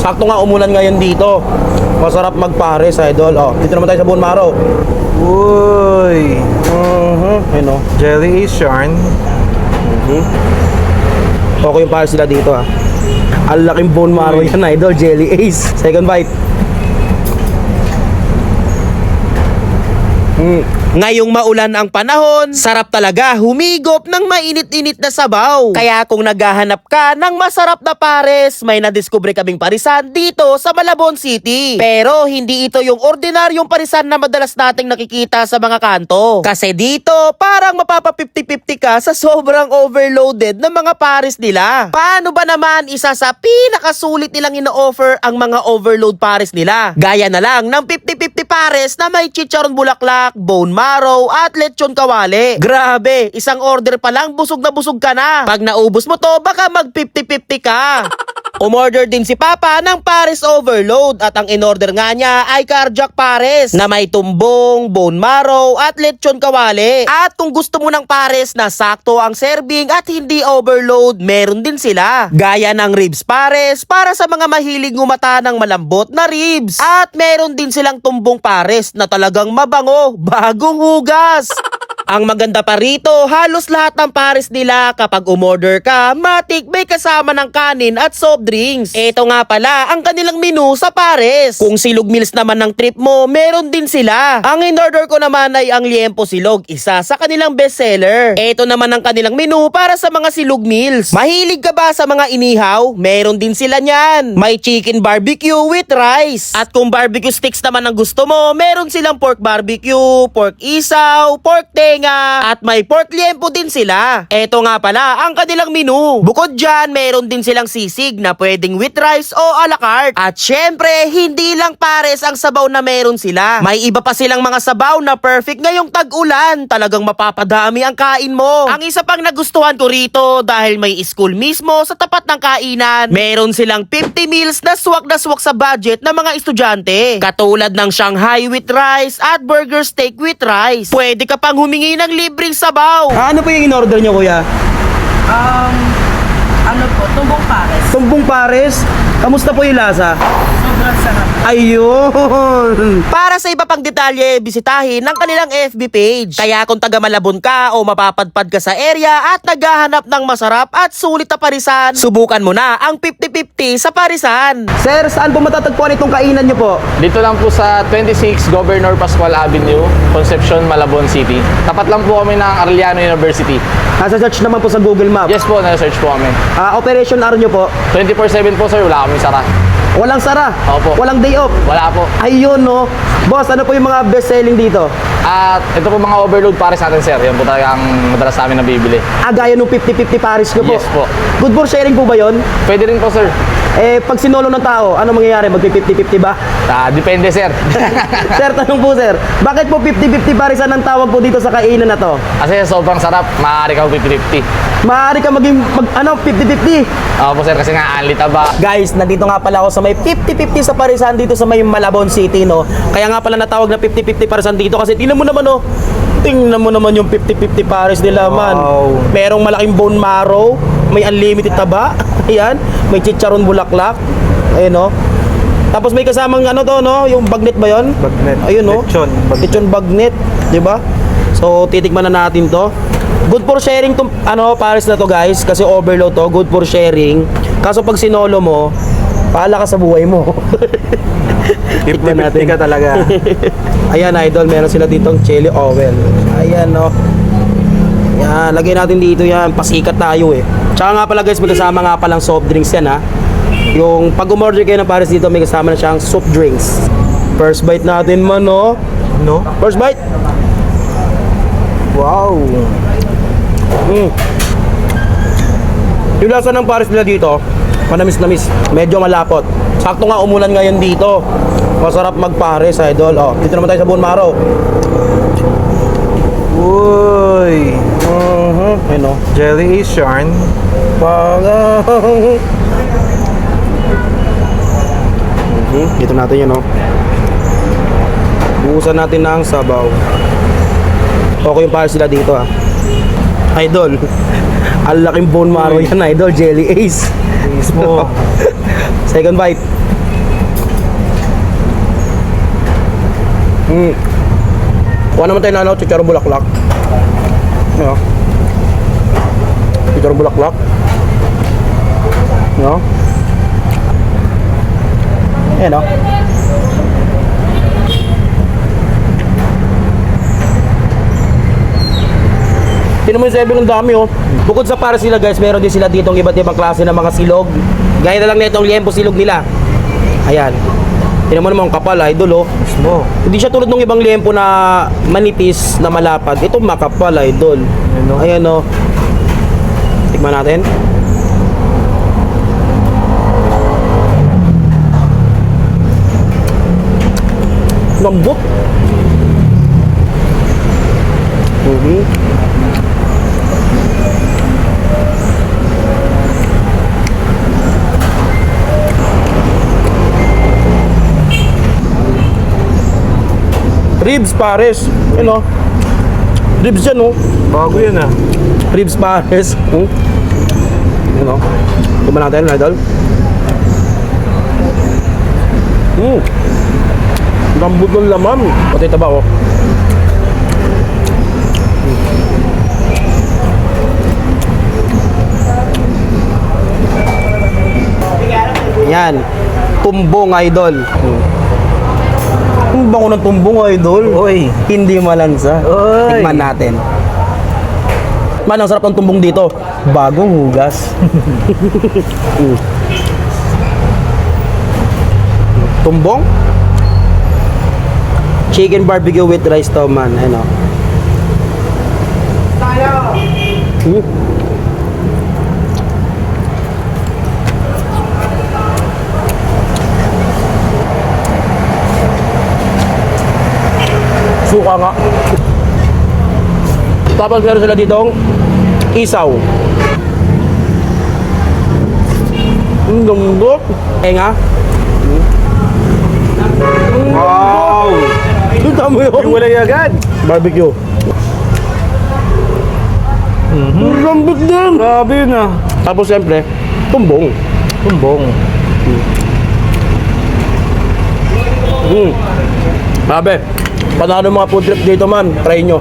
Sakto nga umulan ngayon dito. Masarap magpares, idol. Oh, dito naman tayo sa bone marrow. Uy, Ayun oh. Jelly Ace yarn. Okay yung pares nila dito ah. Ang laking bone marrow yan, idol. Jelly Ace. Second bite. Ngayong maulan ang panahon, sarap talaga humigop ng mainit-init na sabaw. Kaya kung naghahanap ka ng masarap na pares, may nadiskubre kaming parisan dito sa Malabon City. Pero hindi ito yung ordinaryong parisan na madalas nating nakikita sa mga kanto. Kasi dito, parang mapapa 50-50 ka sa sobrang overloaded na mga pares nila. Paano ba naman isa sa pinakasulit nilang ino-offer ang mga overload pares nila? Gaya na lang ng 50-50 pares na may chicharon bulaklak, bone marrow at lechon kawali. Grabe, isang order pa lang busog na busog ka na. Pag naubos mo to, baka mag 50-50 ka. Umorder din si Papa ng pares overload at ang in-order nga niya ay carjack pares na may tumbong, bone marrow at lechon kawali. At kung gusto mo ng pares na sakto ang serving at hindi overload, meron din sila. Gaya ng ribs pares para sa mga mahilig ngumata ng malambot na ribs. At meron din silang tumbong pares na talagang mabango, bagong hugas. Ang maganda pa rito, halos lahat ng pares nila kapag umorder ka, matik may kasama ng kanin at soft drinks. Ito nga pala ang kanilang menu sa pares. Kung silog meals naman ng trip mo, meron din sila. Ang in-order ko naman ay ang liempo silog, isa sa kanilang bestseller. Ito naman ang kanilang menu para sa mga silog meals. Mahilig ka ba sa mga inihaw? Meron din sila niyan. May chicken barbecue with rice. At kung barbecue sticks naman ang gusto mo, meron silang pork barbecue, pork isaw, pork tenga, at may pork liempo din sila. Eto nga pala ang kanilang menu. Bukod dyan, meron din silang sisig na pwedeng with rice o a la carte. At syempre, hindi lang pares ang sabaw na meron sila. May iba pa silang mga sabaw na perfect ngayong tag-ulan. Talagang mapapadami ang kain mo. Ang isa pang nagustuhan ko rito dahil may school mismo sa tapat ng kainan, meron silang 50 meals na swak sa budget ng mga estudyante. Katulad ng Shanghai with rice at burger steak with rice. Pwede ka pang humingi ng libreng sabaw. Ano po yung in-order nyo, kuya? Ano po, tumbong pares. Tumbong pares? Kamusta po yung lasa? Sobrang sarap. Ayun! Para sa iba pang detalye, bisitahin ang kanilang FB page. Kaya kung taga Malabon ka o mapapadpad ka sa area at naghahanap ng masarap at sulit na parisan, subukan mo na ang 50-50 sa parisan. Sir, saan po matatagpuan itong kainan nyo po? Dito lang po sa 26 Governor Pascual Avenue, Concepcion, Malabon City. Tapat lang po kami ng Arellano University. Nasa search naman po sa Google Map. Yes po, na-search po kami. Operation hour nyo po? 24/7 po sir, wala kaming sara. Walang sara? Opo. Walang day off? Wala po. Ayun, no? Boss, ano po yung mga best selling dito? At ito po mga overload pares natin sir. Yan po talaga ang madalas namin nabibili. Gaya nung 50-50 pares nyo po? Yes po. Good for sharing po ba yun? Pwede rin po sir. Pag sinolo ng tao, ano mangyayari? Magpi-50-50 ba? Depende sir. Sir, tanong po sir, bakit po 50-50 parisan ang tawag po dito sa kainan na to? Kasi sobrang sarap, maaari ka 50-50. Maaari ka maging 50-50. Ako po sir, kasi nga anli taba. Guys, nandito nga pala ako sa may 50-50 sa parisan dito sa may Malabon City, no? Kaya nga pala natawag na 50-50 parisan dito kasi tingnan mo naman, no? Tingnan mo naman yung 50-50 pares nila, man. Wow. Merong malaking bone marrow, may unlimited taba, ayan, may chicharon bulaklak, ayun, no? Tapos may kasamang ano to, no? Yung bagnet ba yon? Bagnet. Ayun, no? Lechon bagnet. Lechon bagnet, di ba? So, titikman na natin to. Good for sharing to, pares na to, guys, kasi overload to, good for sharing. Kaso pag sinolo mo, paala ka sa buhay mo. Tikman 50-50 ka talaga. Ayan, idol, meron sila ditong chili oil. Ayan, no. Yan, lagay natin dito yan. Pasikat tayo eh. Tsaka nga pala guys, may kasama nga palang soft drinks yan ha. Yung pag umorder kayo ng pares dito, may kasama na siyang soft drinks. First bite natin man, no? No? First bite. Wow. Yung lasa ng pares nila dito, manamis-namis. Medyo malapot. Sakto nga umulan ngayon dito. Masarap magpares, idol. Oh, dito naman tayo sa bone marrow. Uy, Ayun, no? Jelly Ace yarn. Dito natin yun, no? Buhusan natin ng sabaw. Okay yung pares nila dito, ha. Idol, ang laking bone marrow yan, idol. Jelly Ace. Mismo. Second bite. Kuha naman tayo na ano, chicharon bulaklak. Ano? Chicharon bulaklak. Ano? Ayan o. Tingnan mo yung Seven, ang dami oh. Bukod sa para sila guys, meron din sila ditong iba't ibang klase ng mga silog. Gaya na lang na itong liempo silog nila. Ayan. Tingnan mo naman ang kapal, idol oh. Mismo. Hindi siya tulad ng ibang liempo na manipis, na malapad. Ito makapal, idol. Ano? Ayan oh. Tikman natin. Lambot. Ribs pares. Ano? Ribs yan oh. Bago yun ah. Ribs pares. Ano? Kumain natin, idol. Lambot ng laman. Pati taba oh. Yan. Tumbong, idol. Ang bango ng tumbong, idol. Oy. Hindi malansa. Oy. Tikman natin. Man, ang sarap ng tumbong dito. Bagong hugas. Tumbong? Chicken barbecue with rice to, man. Ano? Suka nga. Tapos meron sila ditong isaw. Ang lambot. Nga. Wow! Ito mo yun. Iwalay agad. Barbecue. Ang lambot din. Grabe yun ah. Tapos siyempre, tumbong. Tumbong. Grabe. Panalo mga food trip dito man. Try nyo.